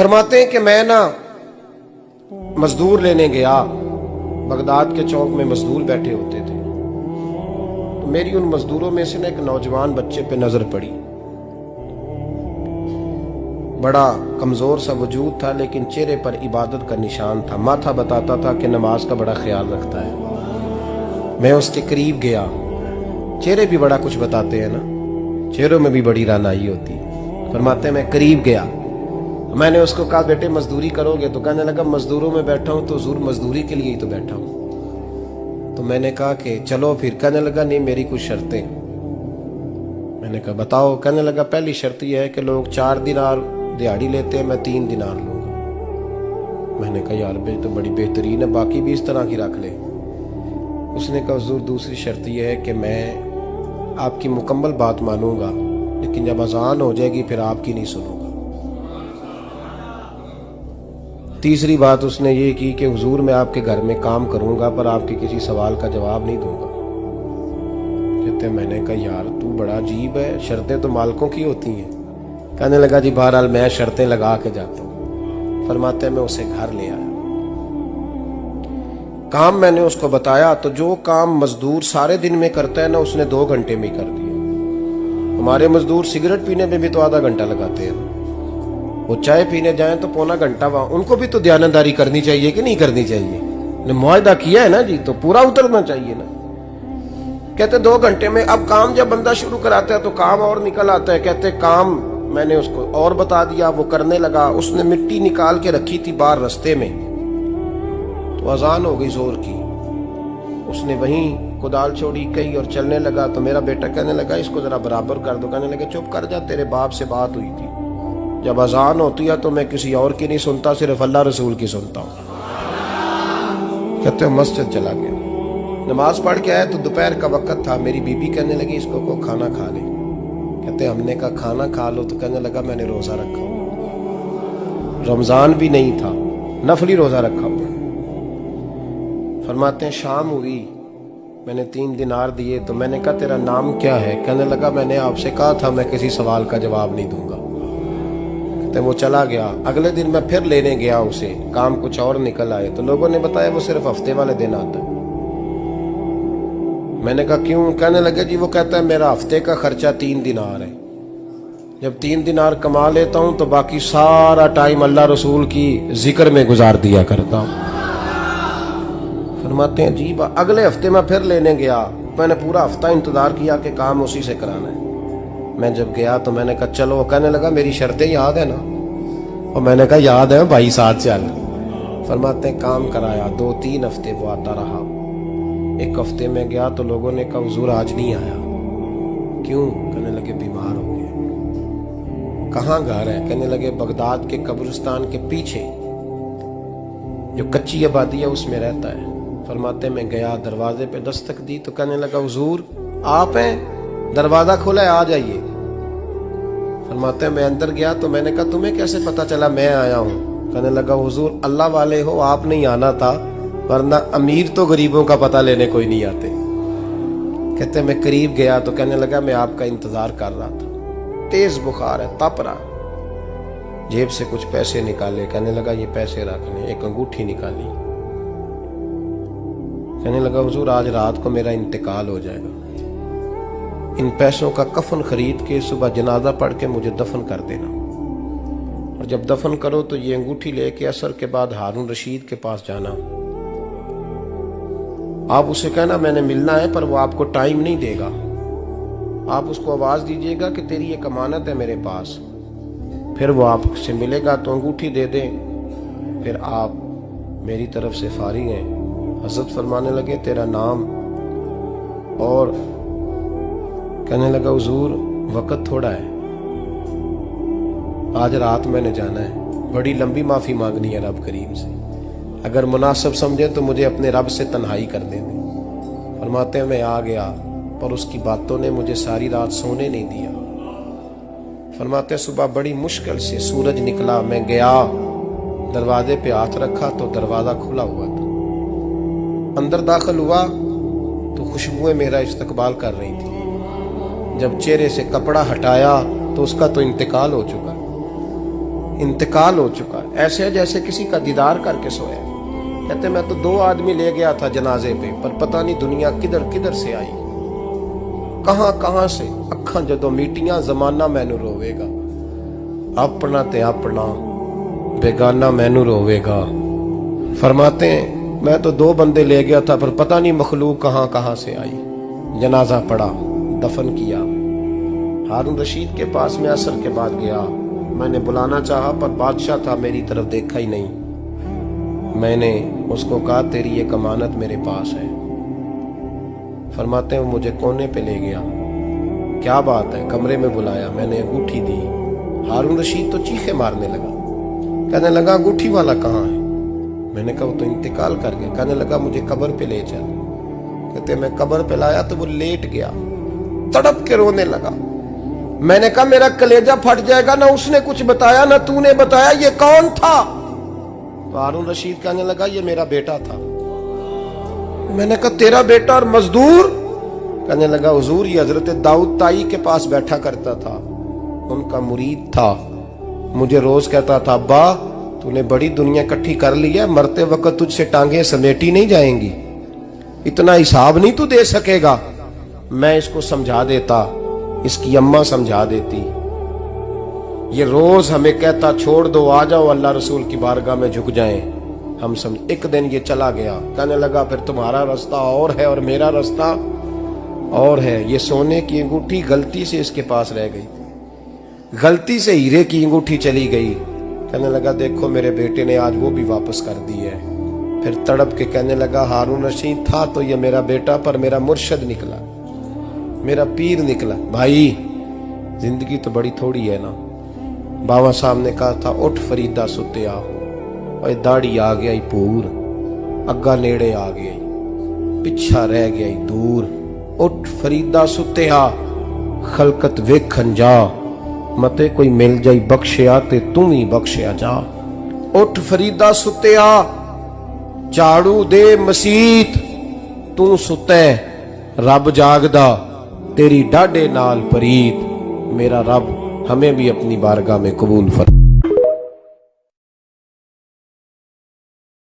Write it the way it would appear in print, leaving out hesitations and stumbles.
फरमाते हैं कि मैं ना मजदूर लेने गया, बगदाद के चौक में मजदूर बैठे होते थे, तो मेरी उन मजदूरों में से ना एक नौजवान बच्चे पे नजर पड़ी। बड़ा कमजोर सा वजूद था, लेकिन चेहरे पर इबादत का निशान था। माथा बताता था कि नमाज का बड़ा ख्याल रखता है। मैं उसके करीब गया। चेहरे भी बड़ा कुछ बताते हैं ना, चेहरों में भी बड़ी रानाई होती है। फरमाते हैं मैं करीब गया, मैंने उसको कहा बेटे मजदूरी करोगे? तो कहने लगा मजदूरों में बैठा हूं तो हुजूर मजदूरी के लिए ही तो बैठा हूं। तो मैंने कहा कि चलो फिर। कहने लगा नहीं, मेरी कुछ शर्तें। मैंने कहा बताओ? कहने लगा पहली शर्त यह है कि लोग 4 दिनार दिहाड़ी लेते हैं, मैं 3 दिनार लूंगा। मैंने कहा यार भाई तो बड़ी बेहतरीन है, बाकी भी इस तरह की रख ले। उसने कहा हुजूर दूसरी शर्त यह है कि मैं आपकी मुकम्मल बात मानूंगा, लेकिन जब अजान हो जाएगी फिर आपकी नहीं सुनूंगा। तीसरी बात उसने ये की कि हुजूर मैं आपके घर में काम करूंगा पर आपके किसी सवाल का जवाब नहीं दूंगा। कहते मैंने कहा यार तू बड़ा अजीब है, शर्तें तो मालिकों की होती हैं। कहने लगा जी बहरहाल मैं शर्तें लगा के जाता हूँ। फरमाते मैं उसे घर ले आया, काम मैंने उसको बताया, तो जो काम मजदूर सारे दिन में करता है ना उसने 2 घंटे में कर दिया। हमारे मजदूर सिगरेट पीने में भी तो आधा घंटा लगाते हैं, वो चाय पीने जाएं तो पौना घंटा। वहां उनको भी तो दयानतदारी करनी चाहिए कि नहीं करनी चाहिए? ने मुआहदा किया है ना जी, तो पूरा उतरना चाहिए ना। कहते 2 घंटे में। अब काम जब बंदा शुरू कराता है तो काम और निकल आता है। कहते काम मैंने उसको और बता दिया, वो करने लगा। उसने मिट्टी निकाल के रखी थी बाहर रास्ते में, तो अजान हो गई जोर की। उसने वहीं कुदाल छोड़ी कही और चलने लगा। तो मेरा बेटा कहने लगा इसको जरा बराबर कर दो। कहने लगे चुप कर जा, तेरे बाप से बात हुई थी, जब अजान होती है तो मैं किसी और की नहीं सुनता, सिर्फ अल्लाह रसूल की सुनता हूँ। कहते मस्जिद चला गया, नमाज पढ़ के आया तो दोपहर का वक्त था। मेरी बीबी कहने लगी इसको को खाना खा ले। कहते हमने कहा खाना खा लो। तो कहने लगा मैंने रोजा रखा, रमजान भी नहीं था, नफली रोजा रखा हुआ। फरमाते हैं शाम हुई, मैंने 3 दिनार दिए। तो मैंने कहा तेरा नाम क्या है? कहने लगा मैंने आपसे कहा था मैं किसी सवाल का जवाब नहीं दूंगा। तो वो चला गया। अगले दिन मैं फिर लेने गया उसे, काम कुछ और निकल आए। तो लोगों ने बताया वो सिर्फ हफ्ते वाले दिन आता है। मैंने कहा क्यों? कहने लगे जी वो कहता है मेरा हफ्ते का खर्चा 3 दिनार है, जब 3 दिनार कमा लेता हूं तो बाकी सारा टाइम अल्लाह रसूल की जिक्र में गुजार दिया करता हूं। फरमाते हैं जी अगले हफ्ते मैं फिर लेने गया। मैंने पूरा हफ्ता इंतजार किया कि काम उसी से कराना है। मैं जब गया तो मैंने कहा चलो। कहने लगा मेरी शर्तें याद है ना? और मैंने कहा याद है भाई, साथ चल। फरमाते हैं काम कराया। 2-3 हफ्ते वो आता रहा। एक हफ्ते में गया तो लोगों ने कहा हुजूर आज नहीं आया। क्यों? कहने लगे बीमार हो गए। कहाँ घर है? कहने लगे बगदाद के कब्रिस्तान के पीछे जो कच्ची आबादी है उसमें रहता है। फरमाते मैं गया, दरवाजे पे दस्तक दी तो कहने लगा हुजूर आप हैं? दरवाजा खोला है, आ जाइए। फरमाते मैं अंदर गया तो मैंने कहा तुम्हें कैसे पता चला मैं आया हूँ? कहने लगा हुजूर अल्लाह वाले हो, आप नहीं आना था, वरना अमीर तो गरीबों का पता लेने कोई नहीं आते। कहते मैं करीब गया तो कहने लगा मैं आपका इंतजार कर रहा था, तेज बुखार है, तप रहा। जेब से कुछ पैसे निकाले, कहने लगा ये पैसे रखने। एक अंगूठी निकाली, कहने लगा हुजूर आज रात को मेरा इंतकाल हो जाएगा, इन पैसों का कफन खरीद के सुबह जनाजा पढ़ के मुझे दफन कर देना, और जब दफन करो तो ये अंगूठी लेके असर के बाद हारून रशीद के पास जाना। आप उसे कहना मैंने मिलना है, पर वो आपको टाइम नहीं देगा। आप उसको आवाज दीजिएगा कि तेरी एक अमानत है मेरे पास, फिर वो आपसे मिलेगा तो अंगूठी दे दे, फिर आप मेरी तरफ से फारिग हैं। हजरत फरमाने लगे तेरा नाम? और कहने लगा हुजूर वक्त थोड़ा है, आज रात मैंने जाना है, बड़ी लंबी माफी मांगनी है रब करीम से, अगर मुनासिब समझे तो मुझे अपने रब से तन्हाई कर दे। फरमाते हैं मैं आ गया, पर उसकी बातों ने मुझे सारी रात सोने नहीं दिया। फरमाते सुबह बड़ी मुश्किल से सूरज निकला, मैं गया दरवाजे पे हाथ रखा तो दरवाजा खुला हुआ था। अंदर दाखिल हुआ तो खुशबुएं मेरा इस्तकबाल कर रही थी। जब चेहरे से कपड़ा हटाया तो उसका तो इंतकाल हो चुका। इंतकाल हो चुका है, ऐसे जैसे किसी का दीदार करके सोया। कहते मैं तो 2 आदमी ले गया था जनाजे पे, पर पता नहीं दुनिया किधर किधर से आई, कहां कहां से। अखां जदों मीटियां जमाना मैनू रोवेगा, अपना ते अपना बेगाना मैनू रोवेगा। फरमाते हैं मैं तो 2 बंदे ले गया था, पर पता नहीं मखलूक कहां कहां से आई। जनाजा पड़ा, दफन किया। हारून रशीद के पास में असर के बाद गया, मैंने बुलाना चाहा पर बादशाह था, मेरी तरफ देखा ही नहीं। मैंने उसको कहा तेरी ये अमानत मेरे पास है। फरमाते हैं मुझे कोने पे ले गया, क्या बात है, कमरे में बुलाया, मैंने अंगूठी दी। हारून रशीद तो चीखे मारने लगा, कहने लगा अंगूठी वाला कहाँ है? मैंने कहा वो तो इंतकाल कर गया। कहने लगा मुझे कब्र पे ले चल। कहते मैं कब्र पे लाया तो वो लेट गया, तड़प के रोने लगा। मैंने कहा मेरा कलेजा फट जाएगा, ना उसने कुछ बताया ना तूने बताया, ये कौन था? तो हारून रशीद कहने लगा ये मेरा बेटा था। मैंने कहा तेरा बेटा और मजदूर? कहने लगा हुजूर ये हजरत दाऊद ताई के पास बैठा करता था, उनका मुरीद था। मुझे रोज कहता था अब्बा तूने बड़ी दुनिया इकट्ठी कर ली है, मरते वक्त तुझसे टांगे समेटी नहीं जाएंगी, इतना हिसाब नहीं तू दे सकेगा। मैं इसको समझा देता, इसकी अम्मा समझा देती। ये रोज हमें कहता छोड़ दो, आ जाओ अल्लाह रसूल की बारगाह में झुक जाएं। हम समझ। एक दिन ये चला गया, कहने लगा फिर तुम्हारा रास्ता और है और मेरा रास्ता और है। ये सोने की अंगूठी गलती से इसके पास रह गई, गलती से हीरे की अंगूठी चली गई। कहने लगा देखो मेरे बेटे ने आज वो भी वापस कर दी है। फिर तड़प के कहने लगा हारून रशीद था तो ये मेरा बेटा, पर मेरा मुर्शद निकला, मेरा पीर निकला। भाई जिंदगी तो बड़ी थोड़ी है ना। बाबा साहब ने कहा था उठ फरीदा सुते आ, और दाढ़ी आ गया पूर, अग्गा नेड़े आ गया, पिछा रह गया दूर। उठ फरीदा सुते आ, खलकत वेखन जा, मते कोई मिल जाई बख्शिया ते तू ही बख्शिया जा। उठ फरीदा सुते आ, झाड़ू दे मसीत, तू सुते रब जागदा, तेरी डाडे नाल परीत। मेरा रब हमें भी अपनी बारगाह में कबूल फरमा।